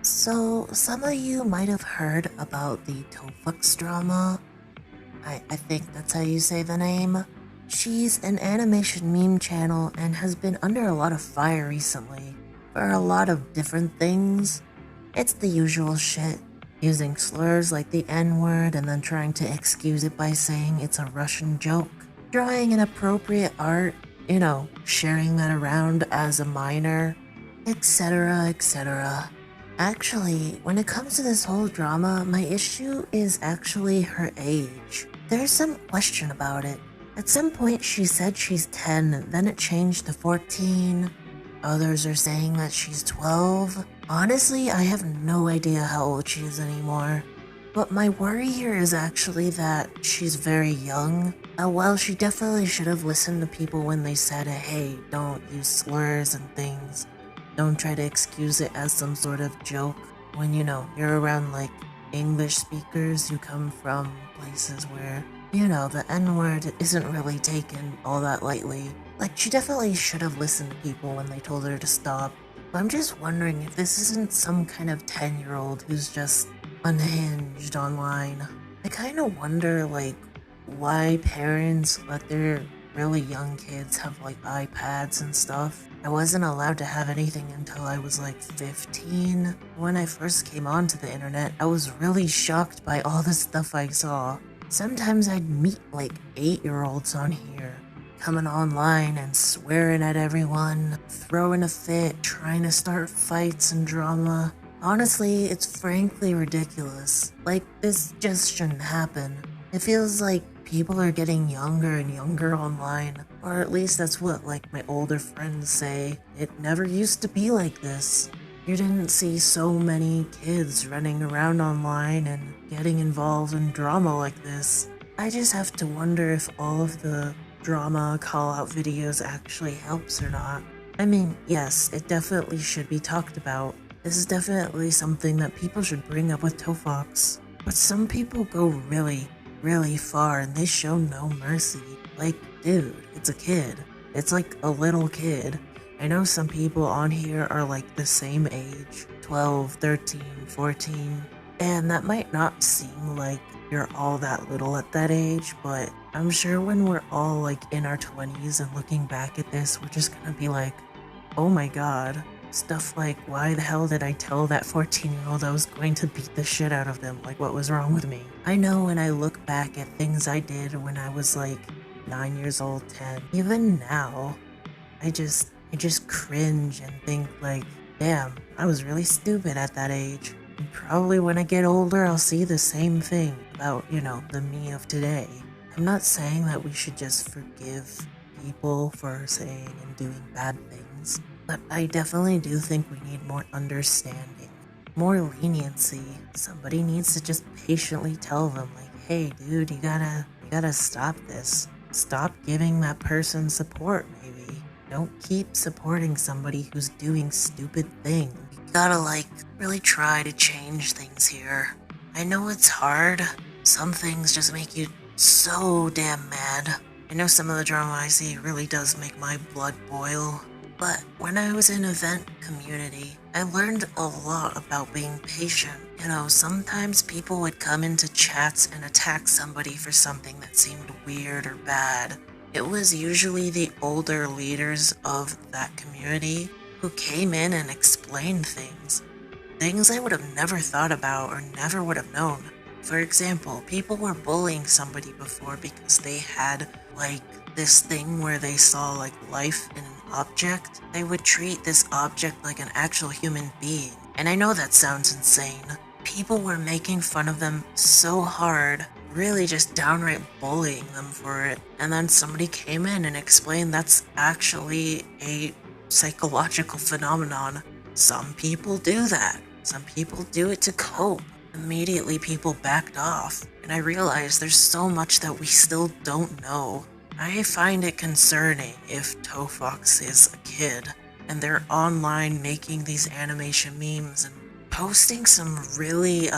So, some of you might have heard about the Toffux drama. I think that's how you say the name. She's an animation meme channel and has been under a lot of fire recently for a lot of different things. It's the usual shit, using slurs like the N-word and then trying to excuse it by saying it's a Russian joke, drawing inappropriate art, sharing that around as a minor, etc., etc. Actually, when it comes to this whole drama, my issue is actually her age. There's some question about it. At some point she said she's 10, then it changed to 14. Others are saying that she's 12. Honestly, I have no idea how old she is anymore. But my worry here is actually that she's very young. Well, she definitely should have listened to people when they said, hey, don't use slurs and things. Don't try to excuse it as some sort of joke when, you're around, like, English speakers who come from places where, the N-word isn't really taken all that lightly. Like, she definitely should have listened to people when they told her to stop. But I'm just wondering if this isn't some kind of 10-year-old who's just unhinged online. I kind of wonder, like, why parents let their really young kids have, like, iPads and stuff. I wasn't allowed to have anything until I was like 15. When I first came onto the internet, I was really shocked by all the stuff I saw. Sometimes I'd meet like 8-year-olds on here, coming online and swearing at everyone, throwing a fit, trying to start fights and drama. Honestly, it's frankly ridiculous. Like, this just shouldn't happen. It feels like people are getting younger and younger online, or at least that's what, like, my older friends say. It never used to be like this. You didn't see so many kids running around online and getting involved in drama like this. I just have to wonder if all of the drama call-out videos actually helps or not. I mean, yes, it definitely should be talked about. This is definitely something that people should bring up with Toffux. But some people go really far and they show no mercy. Like, dude, it's a kid. It's like a little kid. I know some people on here are like the same age, 12, 13, 14, and that might not seem like you're all that little at that age, but I'm sure when we're all like in our 20s and looking back at this, we're just gonna be like, oh my god. Stuff like, why the hell did I tell that 14-year-old I was going to beat the shit out of them? Like, what was wrong with me? I know when I look back at things I did when I was like 9 years old, 10, even now, I just cringe and think like, damn, I was really stupid at that age. And probably when I get older, I'll see the same thing about, the me of today. I'm not saying that we should just forgive people for saying and doing bad things. But I definitely do think we need more understanding, more leniency. Somebody needs to just patiently tell them, like, hey, dude, you gotta stop this. Stop giving that person support, maybe. Don't keep supporting somebody who's doing stupid things. You gotta, like, really try to change things here. I know it's hard. Some things just make you so damn mad. I know some of the drama I see really does make my blood boil. But when I was in event community, I learned a lot about being patient. Sometimes people would come into chats and attack somebody for something that seemed weird or bad. It was usually the older leaders of that community who came in and explained things. Things I would have never thought about or never would have known. For example, people were bullying somebody before because they had, like, this thing where they saw, like, life in an object. They would treat this object like an actual human being. And I know that sounds insane. People were making fun of them so hard, really just downright bullying them for it. And then somebody came in and explained that's actually a psychological phenomenon. Some people do that. Some people do it to cope. Immediately people backed off, and I realized there's so much that we still don't know. I find it concerning if Toffux is a kid, and they're online making these animation memes and posting some really,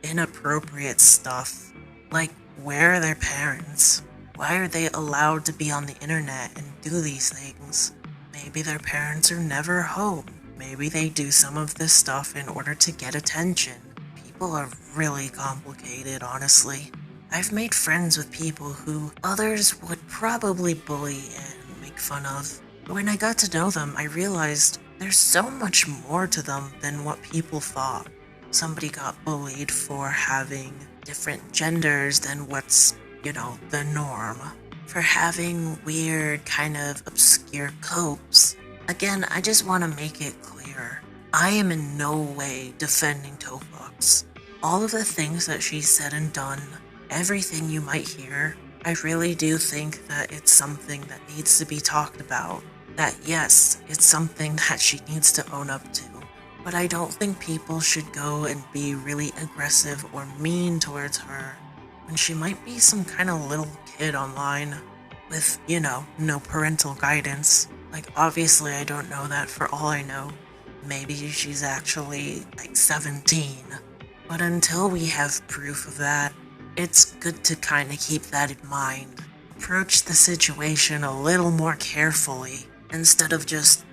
inappropriate stuff. Like, where are their parents? Why are they allowed to be on the internet and do these things? Maybe their parents are never home. maybe they do some of this stuff in order to get attention. People are really complicated, honestly. I've made friends with people who others would probably bully and make fun of. When I got to know them, I realized there's so much more to them than what people thought. Somebody got bullied for having different genders than what's, the norm. For having weird, kind of obscure copes. Again, I just want to make it clear. I am in no way defending Toffux. All of the things that she said and done, everything you might hear, I really do think that it's something that needs to be talked about. That yes, it's something that she needs to own up to. But I don't think people should go and be really aggressive or mean towards her when she might be some kind of little kid online with, no parental guidance. Like, obviously I don't know that. For all I know, maybe she's actually like 17. But until we have proof of that, it's good to kind of keep that in mind. Approach the situation a little more carefully instead of just,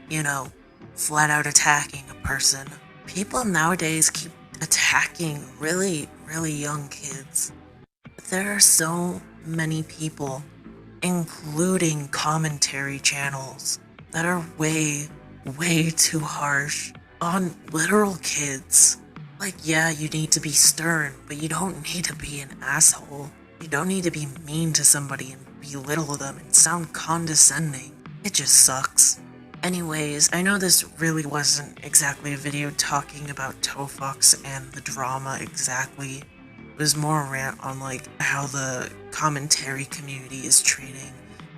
flat out attacking a person. People nowadays keep attacking really, really young kids. There are so many people, including commentary channels, that are way, way too harsh on literal kids. Like, yeah, you need to be stern, but you don't need to be an asshole. You don't need to be mean to somebody and belittle them and sound condescending. It just sucks. Anyways, I know this really wasn't exactly a video talking about Toffux and the drama exactly. It was more a rant on how the commentary community is treating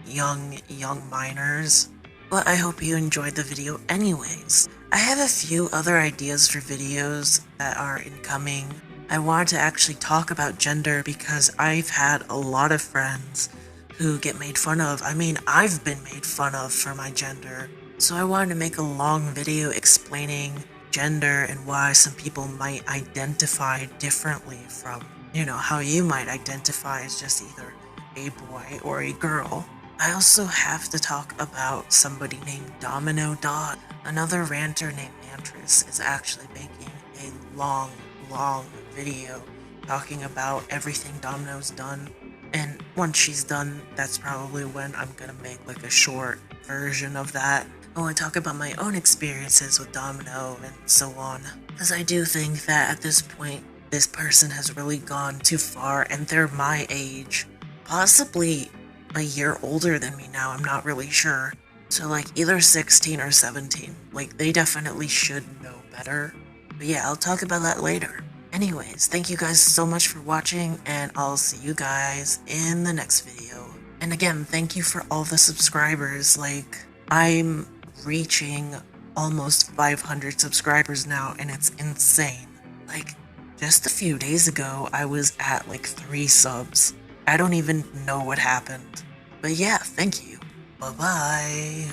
young minors. But I hope you enjoyed the video anyways. I have a few other ideas for videos that are incoming. I wanted to actually talk about gender because I've had a lot of friends who get made fun of. I mean, I've been made fun of for my gender. So I wanted to make a long video explaining gender and why some people might identify differently from, how you might identify as just either a boy or a girl. I also have to talk about somebody named Domino Dot. Another ranter named Mantris is actually making a long video talking about everything Domino's done. And once she's done, that's probably when I'm gonna make a short version of that. I want to talk about my own experiences with Domino and so on. Because I do think that at this point, this person has really gone too far and they're my age. Possibly a year older than me now, I'm not really sure. So either 16 or 17. They definitely should know better. But yeah, I'll talk about that later. Anyways, thank you guys so much for watching, and I'll see you guys in the next video. And again, thank you for all the subscribers. I'm reaching almost 500 subscribers now, and it's insane. Just a few days ago, I was at 3 subs. I don't even know what happened. But yeah, thank you. Bye-bye.